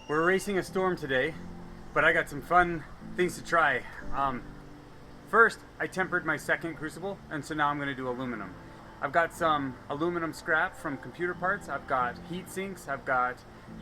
We're racing a storm today, but I got some fun things to try. First, I tempered my second crucible, and so now I'm going to do aluminum. I've got some aluminum scrap from computer parts. I've got heat sinks. I've got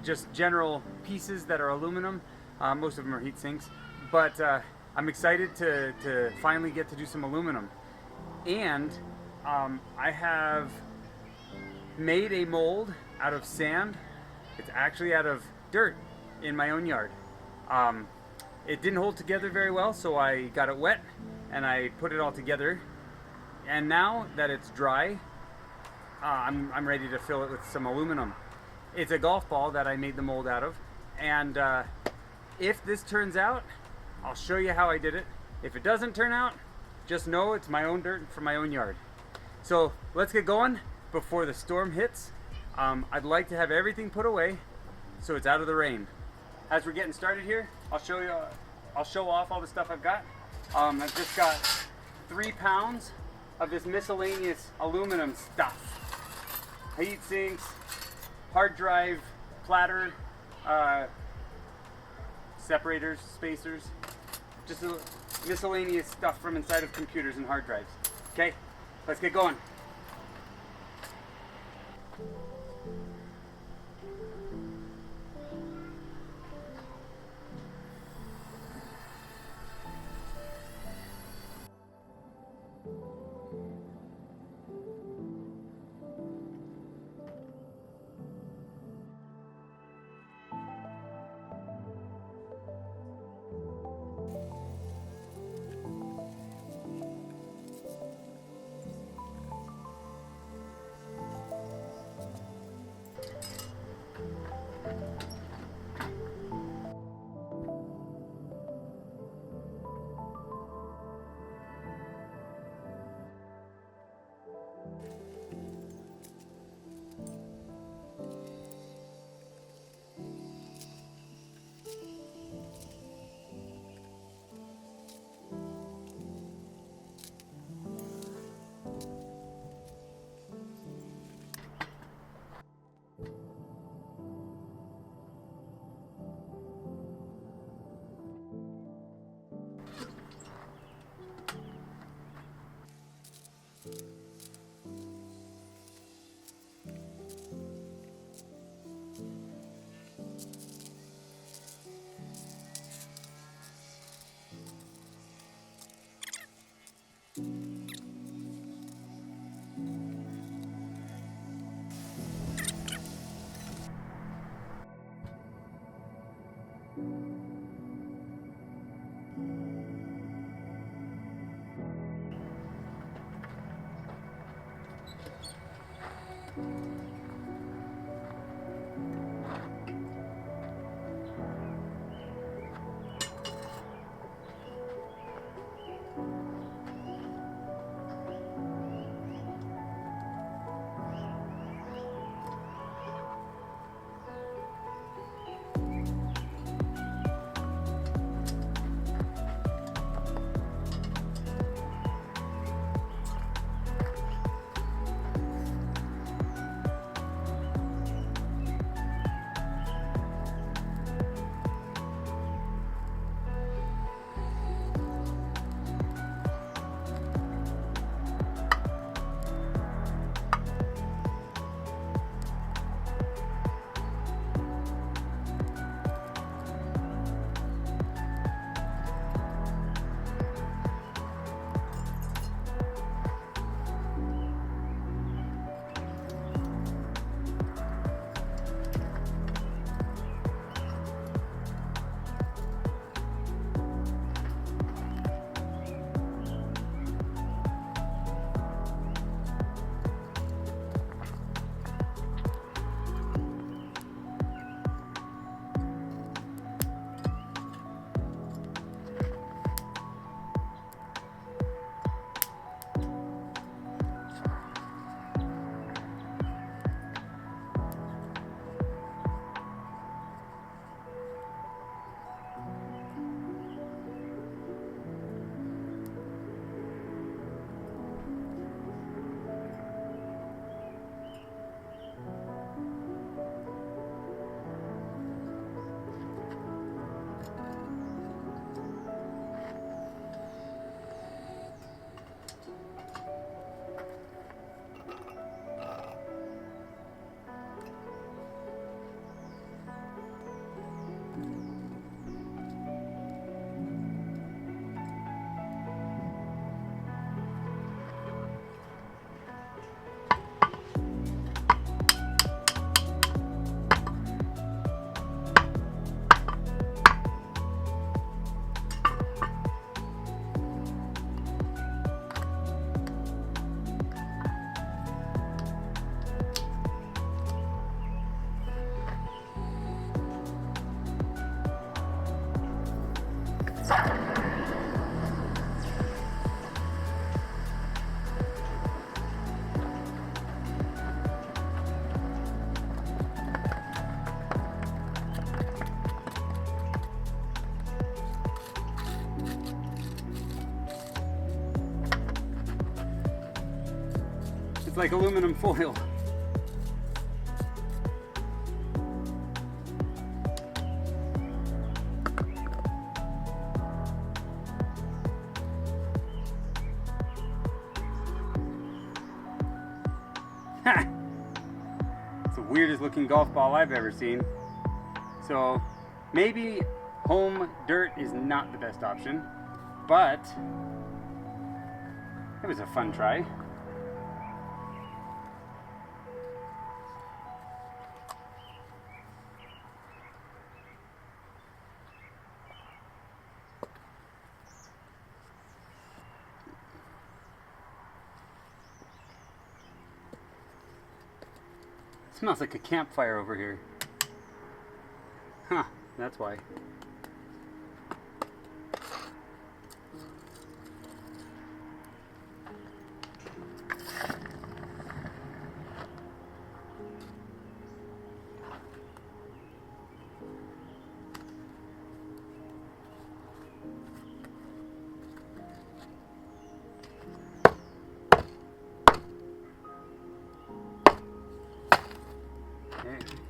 just general pieces that are aluminum. Most of them are heat sinks, but I'm excited to finally get to do some aluminum. And I have made a mold out of sand. It's actually out of dirt in my own yard. It didn't hold together very well, so I got it wet and I put it all together. And now that it's dry, I'm ready to fill it with some aluminum. It's a golf ball that I made the mold out of, and if this turns out, I'll show you how I did it. If it doesn't turn out, just know it's my own dirt from my own yard. So let's get going before the storm hits. I'd like to have everything put away so it's out of the rain. As we're getting started here, I'll show off all the stuff I've got. I've just got 3 pounds of this miscellaneous aluminum stuff. Heat sinks, hard drive, platter, separators, spacers, just miscellaneous stuff from inside of computers and hard drives. Okay, let's get going. It's like aluminum foil. It's the weirdest looking golf ball I've ever seen. So maybe home dirt is not the best option, but it was a fun try. Smells like a campfire over here. Huh, that's why. There we go.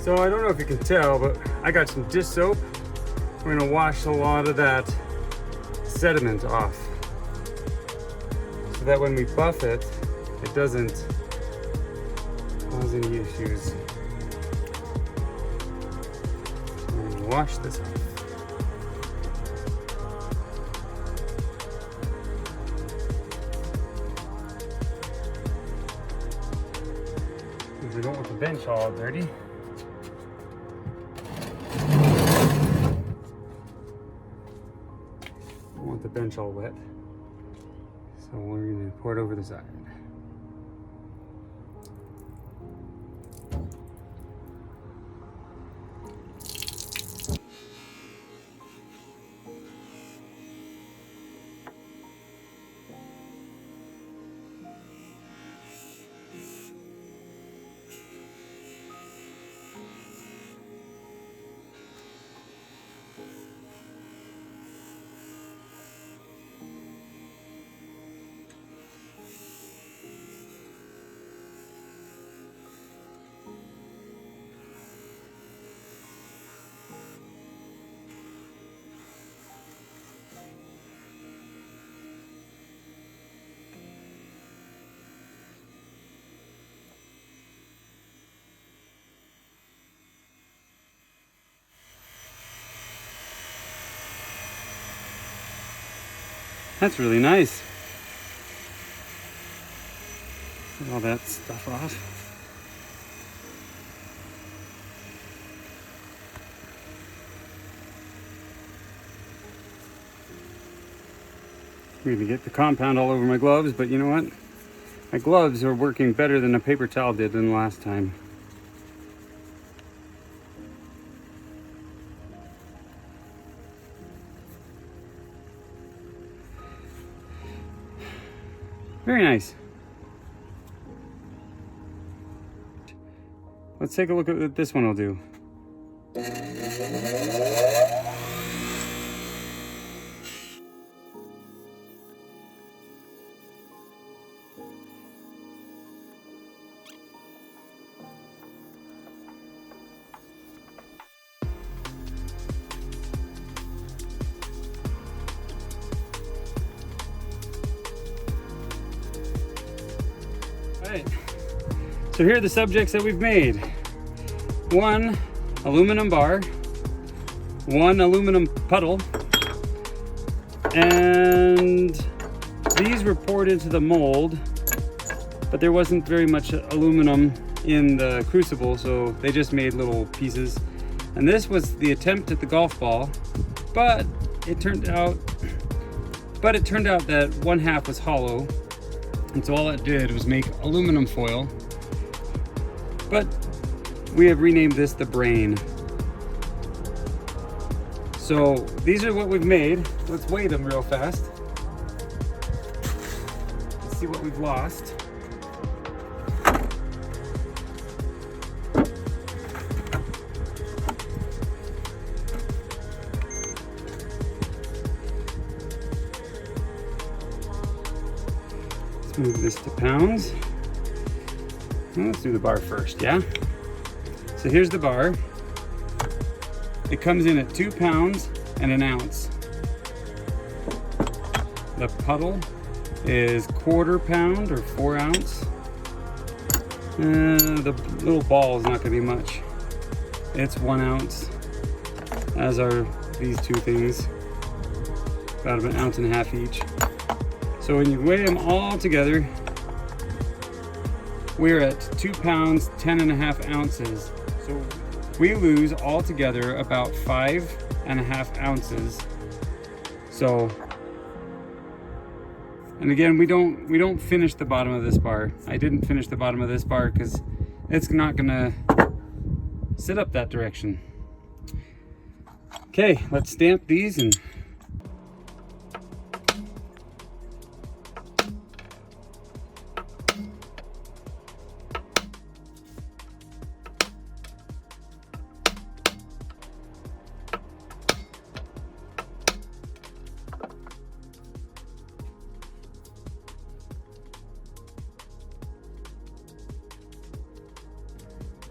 So I don't know if you can tell, but I got some dish soap. We're gonna wash a lot of that sediment off. so that when we buff it, it doesn't cause any issues. I'm gonna wash this off. We don't want the bench all dirty. Don't want the bench all wet. So we're going to pour it over the side. That's really nice. Get all that stuff off. I'm gonna get the compound all over my gloves, but you know what? My gloves are working better than a paper towel did than the last time. Very nice. Let's take a look at what this one will do. Alright, so here are the subjects that we've made. One aluminum bar, one aluminum puddle, and these were poured into the mold, but there wasn't very much aluminum in the crucible, so they just made little pieces. And this was the attempt at the golf ball, but it turned out that one half was hollow. And so all it did was make aluminum foil. But we have renamed this the brain. So these are what we've made. Let's weigh them real fast. Let's see what we've lost. Move this to pounds. Well, let's do the bar first, yeah? So here's the bar. It comes in at 2 pounds and an ounce. The puddle is 1/4 pound or 4 ounce. The little ball is not gonna be much. It's 1 ounce, as are these two things. About 1.5 ounces each. So when you weigh them all together, we're at 2 pounds, 10.5 ounces. So we lose altogether about 5.5 ounces. So, and again, we don't finish the bottom of this bar. I didn't finish the bottom of this bar because it's not gonna sit up that direction. Okay, let's stamp these and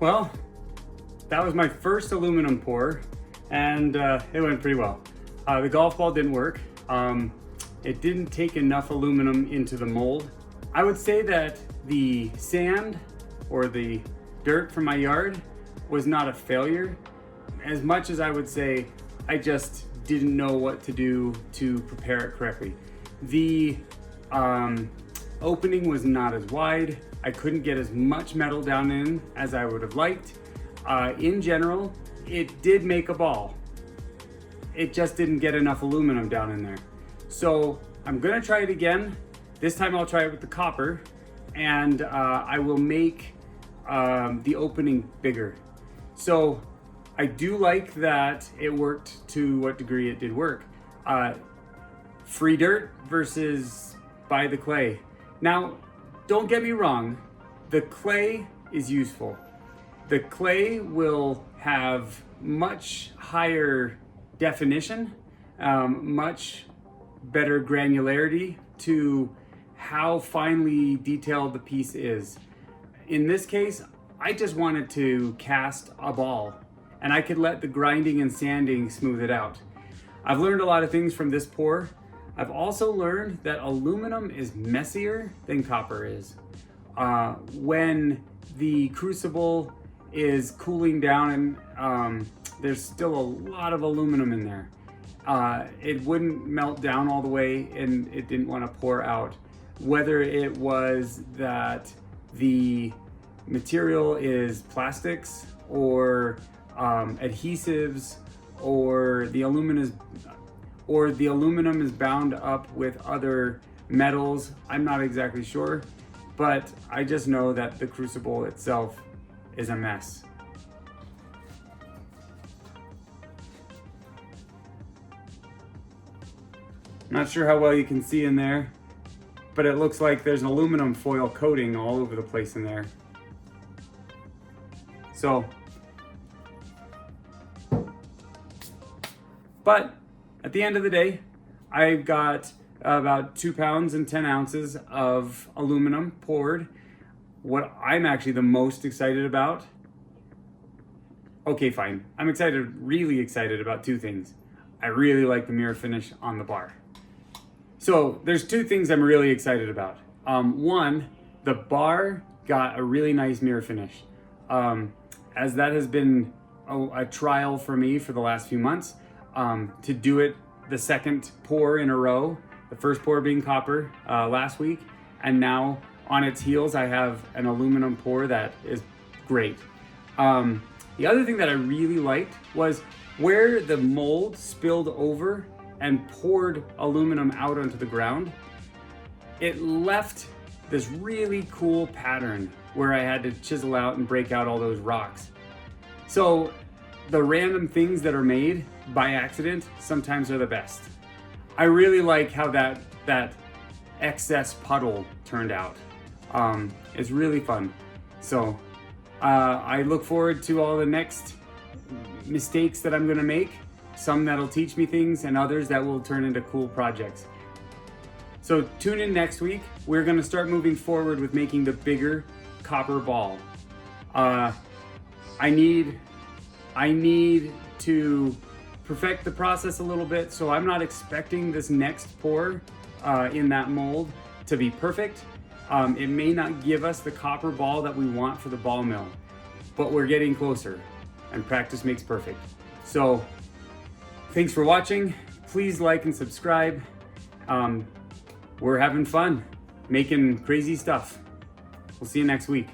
well, that was my first aluminum pour, and it went pretty well. The golf ball didn't work. it didn't take enough aluminum into the mold. I would say that the sand or the dirt from my yard was not a failure, as much as I would say I just didn't know what to do to prepare it correctly. The opening was not as wide. I couldn't get as much metal down in as I would have liked. In general, it did make a ball. It just didn't get enough aluminum down in there. So I'm gonna try it again. This time I'll try it with the copper, and I will make the opening bigger. So I do like that it worked to what degree it did work. Free dirt versus buy the clay. Now, don't get me wrong, the clay is useful. The clay will have much higher definition, much better granularity to how finely detailed the piece is. In this case, I just wanted to cast a ball, and I could let the grinding and sanding smooth it out. I've learned a lot of things from this pour. I've also learned that aluminum is messier than copper is. When the crucible is cooling down and there's still a lot of aluminum in there, it wouldn't melt down all the way and it didn't want to pour out. Whether it was that the material is plastics or adhesives, or the aluminum is bound up with other metals, I'm not exactly sure, but I just know that the crucible itself is a mess. Not sure how well you can see in there, but it looks like there's an aluminum foil coating all over the place in there. So, but at the end of the day, I've got about 2 pounds and 10 ounces of aluminum poured. What I'm actually the most excited about, okay, fine. I'm really excited about 2 things. I really like the mirror finish on the bar. So there's 2 things I'm really excited about. One, the bar got a really nice mirror finish. As that has been a trial for me for the last few months, to do it the second pour in a row, the first pour being copper last week, and now on its heels I have an aluminum pour that is great. The other thing that I really liked was where the mold spilled over and poured aluminum out onto the ground, it left this really cool pattern where I had to chisel out and break out all those rocks. So the random things that are made by accident sometimes are the best. I really like how that excess puddle turned out. It's really fun. So I look forward to all the next mistakes that I'm gonna make. Some that'll teach me things and others that will turn into cool projects. So tune in next week. We're gonna start moving forward with making the bigger copper ball. I need to perfect the process a little bit, so I'm not expecting this next pour in that mold to be perfect. It may not give us the copper ball that we want for the ball mill, but we're getting closer, and practice makes perfect. So thanks for watching. Please like and subscribe. We're having fun making crazy stuff. We'll see you next week.